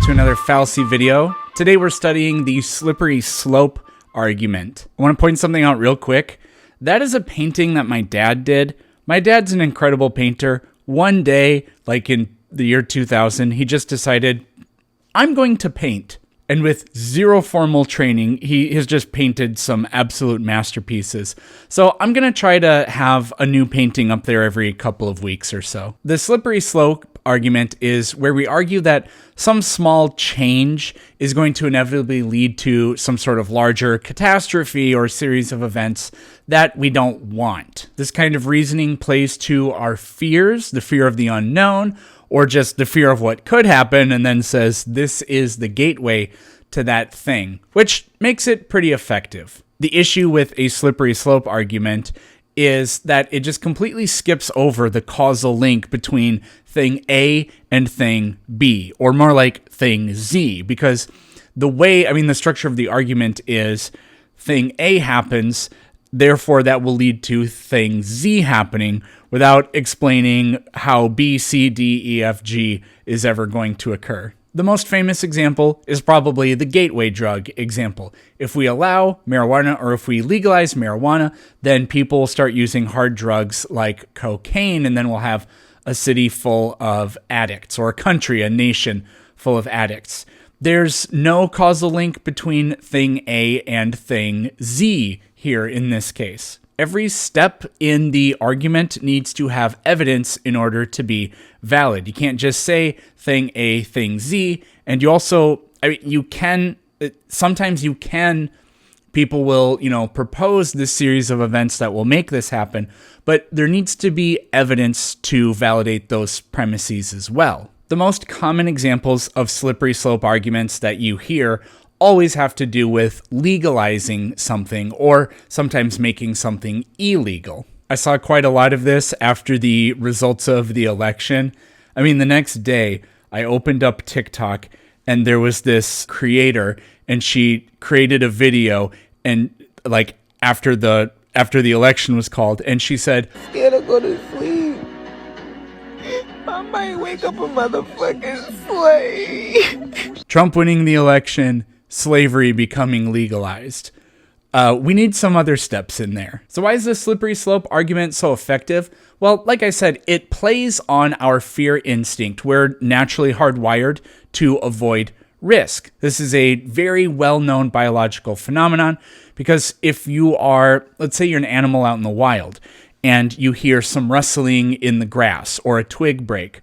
back to another fallacy video. Today we're studying the slippery slope argument. I want to point something out real quick. That is a painting that my dad did. My dad's an incredible painter. One day, like in the year 2000, he just decided, I'm going to paint. And with zero formal training, he has just painted some absolute masterpieces. So I'm going to try to have a new painting up there every couple of weeks or so. The slippery slope argument is where we argue that some small change is going to inevitably lead to some sort of larger catastrophe or series of events that we don't want. This kind of reasoning plays to our fears, the fear of the unknown, or just the fear of what could happen, and then says this is the gateway to that thing, which makes it pretty effective. The issue with a slippery slope argument is that it just completely skips over the causal link between thing A and thing B, or more like thing Z, because the structure of the argument is thing A happens, therefore that will lead to thing Z happening, without explaining how B, C, D, E, F, G is ever going to occur. The most famous example is probably the gateway drug example. If we allow marijuana, or if we legalize marijuana, then people will start using hard drugs like cocaine, and then we'll have a city full of addicts, or a country, a nation full of addicts. There's no causal link between thing A and thing Z here in this case. Every step in the argument needs to have evidence in order to be valid. You can't just say thing A, thing Z, and you also, sometimes people will, propose this series of events that will make this happen, but there needs to be evidence to validate those premises as well. The most common examples of slippery slope arguments that you hear always have to do with legalizing something or sometimes making something illegal. I saw quite a lot of this after the results of the election. The next day I opened up TikTok and there was this creator and she created a video and after the election was called, and she said, "Scared to go to sleep. I might wake up a motherfucking slave." Trump winning the election, slavery becoming legalized. We need some other steps in there. So why is the slippery slope argument so effective? Well, like I said, it plays on our fear instinct. We're naturally hardwired to avoid risk. This is a very well-known biological phenomenon because if you are, let's say you're an animal out in the wild and you hear some rustling in the grass or a twig break,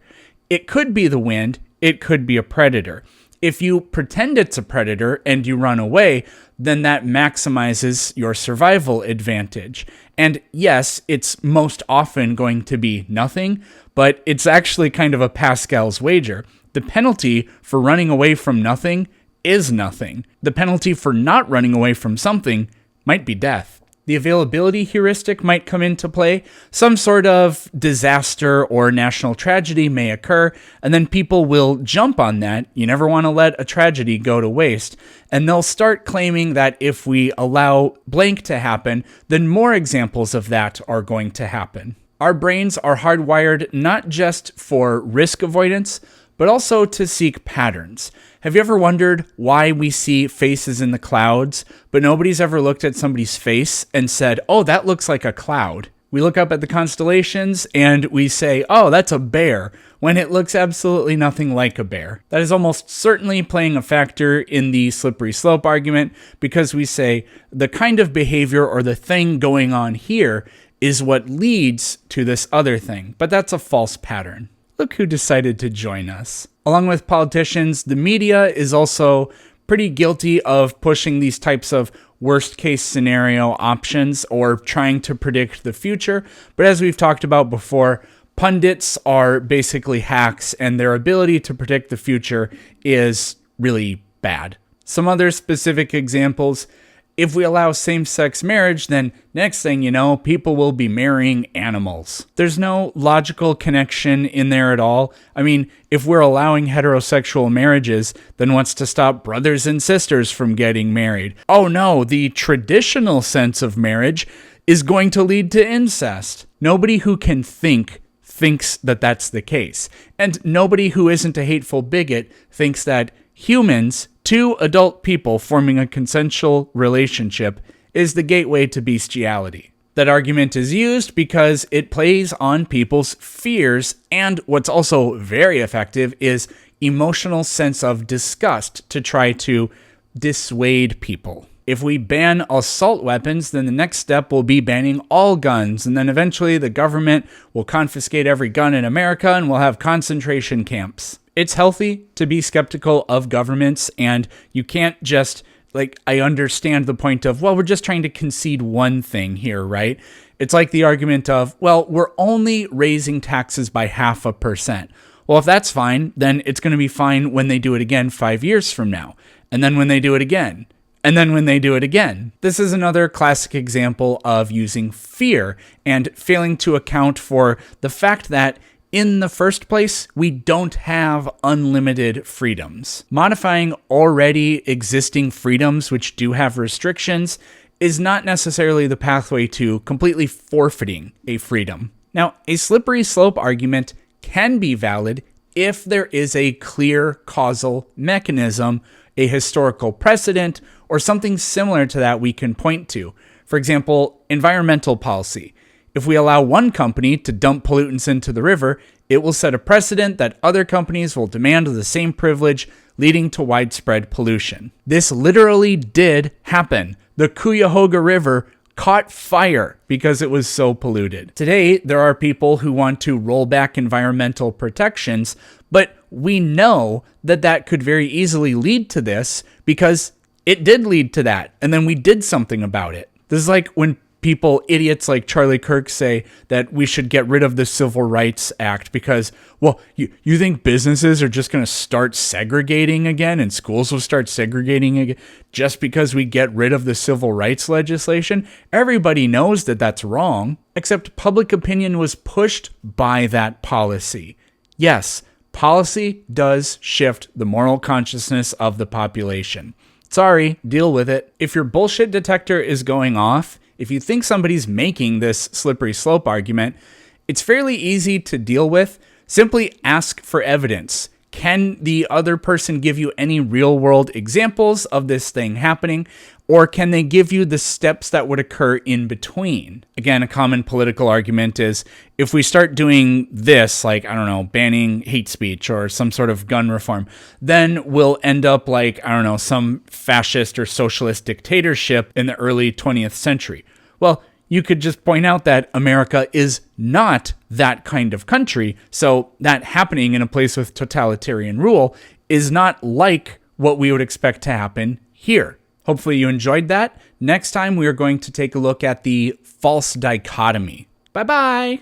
it could be the wind, it could be a predator. If you pretend it's a predator and you run away, then that maximizes your survival advantage. And yes, it's most often going to be nothing, but it's actually kind of a Pascal's wager. The penalty for running away from nothing is nothing. The penalty for not running away from something might be death. The availability heuristic might come into play. Some sort of disaster or national tragedy may occur, and then people will jump on that. You never want to let a tragedy go to waste. And they'll start claiming that if we allow blank to happen, then more examples of that are going to happen. Our brains are hardwired not just for risk avoidance, but also to seek patterns. Have you ever wondered why we see faces in the clouds, but nobody's ever looked at somebody's face and said, oh, that looks like a cloud? We look up at the constellations and we say, oh, that's a bear, when it looks absolutely nothing like a bear. That is almost certainly playing a factor in the slippery slope argument because we say the kind of behavior or the thing going on here is what leads to this other thing, but that's a false pattern. Look who decided to join us. Along with politicians, the media is also pretty guilty of pushing these types of worst case scenario options or trying to predict the future. But as we've talked about before, pundits are basically hacks and their ability to predict the future is really bad. Some other specific examples: if we allow same-sex marriage, then next thing you know, people will be marrying animals. There's no logical connection in there at all. If we're allowing heterosexual marriages, then what's to stop brothers and sisters from getting married? Oh no, the traditional sense of marriage is going to lead to incest. Nobody who can thinks that that's the case. And nobody who isn't a hateful bigot thinks that Humans, two adult people forming a consensual relationship, is the gateway to bestiality. That argument is used because it plays on people's fears, and what's also very effective is emotional sense of disgust to try to dissuade people. If we ban assault weapons, then the next step will be banning all guns, and then eventually the government will confiscate every gun in America and we'll have concentration camps. It's healthy to be skeptical of governments, and you can't just, I understand the point of, well, we're just trying to concede one thing here, right? It's like the argument of, well, we're only raising taxes by 0.5%. Well, if that's fine, then it's going to be fine when they do it again 5 years from now. And then when they do it again. And then when they do it again. This is another classic example of using fear and failing to account for the fact that in the first place, we don't have unlimited freedoms. Modifying already existing freedoms, which do have restrictions, is not necessarily the pathway to completely forfeiting a freedom. Now, a slippery slope argument can be valid if there is a clear causal mechanism, a historical precedent, or something similar to that we can point to. For example, environmental policy. If we allow one company to dump pollutants into the river, it will set a precedent that other companies will demand the same privilege, leading to widespread pollution. This literally did happen. The Cuyahoga River caught fire because it was so polluted. Today, there are people who want to roll back environmental protections, but we know that that could very easily lead to this because it did lead to that, and then we did something about it. This is like when idiots like Charlie Kirk say that we should get rid of the Civil Rights Act because, well, you think businesses are just going to start segregating again and schools will start segregating again just because we get rid of the civil rights legislation? Everybody knows that that's wrong, except public opinion was pushed by that policy. Yes, policy does shift the moral consciousness of the population. Sorry, deal with it. If your bullshit detector is going off, if you think somebody's making this slippery slope argument, it's fairly easy to deal with. Simply ask for evidence. Can the other person give you any real-world examples of this thing happening, or can they give you the steps that would occur in between? Again, a common political argument is if we start doing this, banning hate speech or some sort of gun reform, then we'll end up some fascist or socialist dictatorship in the early 20th century. Well, you could just point out that America is not that kind of country, so that happening in a place with totalitarian rule is not like what we would expect to happen here. Hopefully you enjoyed that. Next time we are going to take a look at the false dichotomy. Bye-bye!